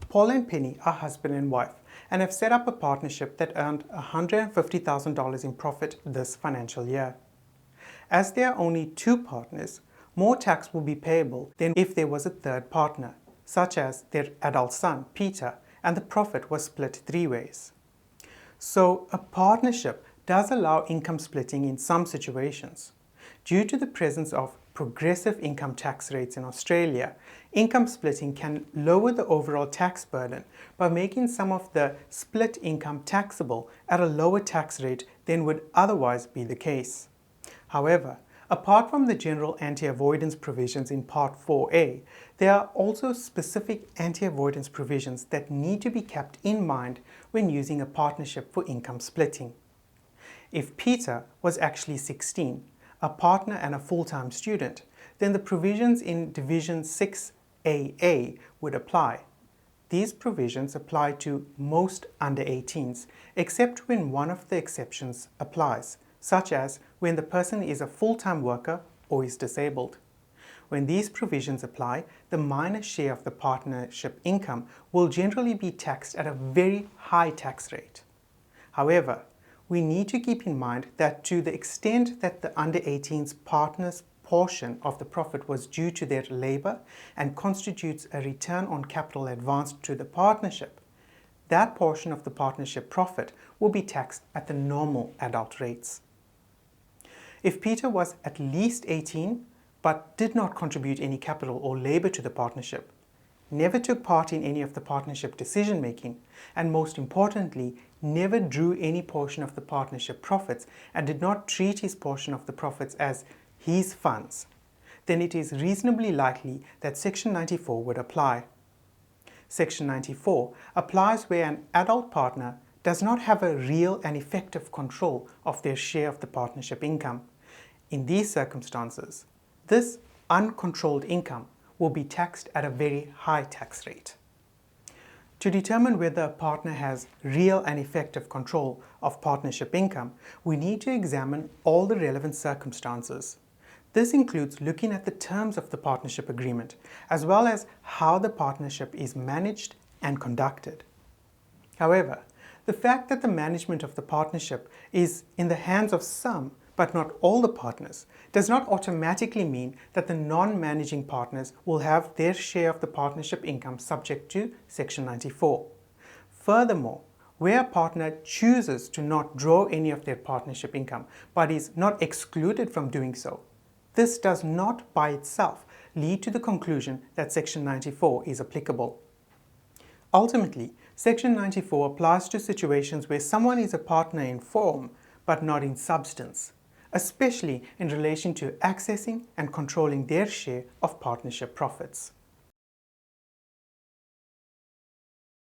Paul and Penny are husband and wife and have set up a partnership that earned $150,000 in profit this financial year. As there are only two partners, more tax will be payable than if there was a third partner, such as their adult son, Peter, and the profit was split three ways. So, a partnership does allow income splitting in some situations. Due to the presence of progressive income tax rates in Australia, income splitting can lower the overall tax burden by making some of the split income taxable at a lower tax rate than would otherwise be the case. However, apart from the general anti-avoidance provisions in Part 4A, there are also specific anti-avoidance provisions that need to be kept in mind when using a partnership for income splitting. If Peter was actually 16, a partner and a full-time student, then the provisions in Division 6AA would apply. These provisions apply to most under 18s, except when one of the exceptions applies, such as when the person is a full-time worker or is disabled. When these provisions apply, the minor share of the partnership income will generally be taxed at a very high tax rate. However, we need to keep in mind that to the extent that the under 18s partner's portion of the profit was due to their labour and constitutes a return on capital advanced to the partnership, that portion of the partnership profit will be taxed at the normal adult rates. If Peter was at least 18 but did not contribute any capital or labour to the partnership, never took part in any of the partnership decision making, and most importantly, never drew any portion of the partnership profits and did not treat his portion of the profits as his funds, then it is reasonably likely that Section 94 would apply. Section 94 applies where an adult partner does not have a real and effective control of their share of the partnership income. In these circumstances, this uncontrolled income will be taxed at a very high tax rate. To determine whether a partner has real and effective control of partnership income, we need to examine all the relevant circumstances. This includes looking at the terms of the partnership agreement, as well as how the partnership is managed and conducted. However, the fact that the management of the partnership is in the hands of some but not all the partners, does not automatically mean that the non-managing partners will have their share of the partnership income subject to Section 94. Furthermore, where a partner chooses to not draw any of their partnership income but is not excluded from doing so, this does not by itself lead to the conclusion that Section 94 is applicable. Ultimately, Section 94 applies to situations where someone is a partner in form but not in substance, especially in relation to accessing and controlling their share of partnership profits.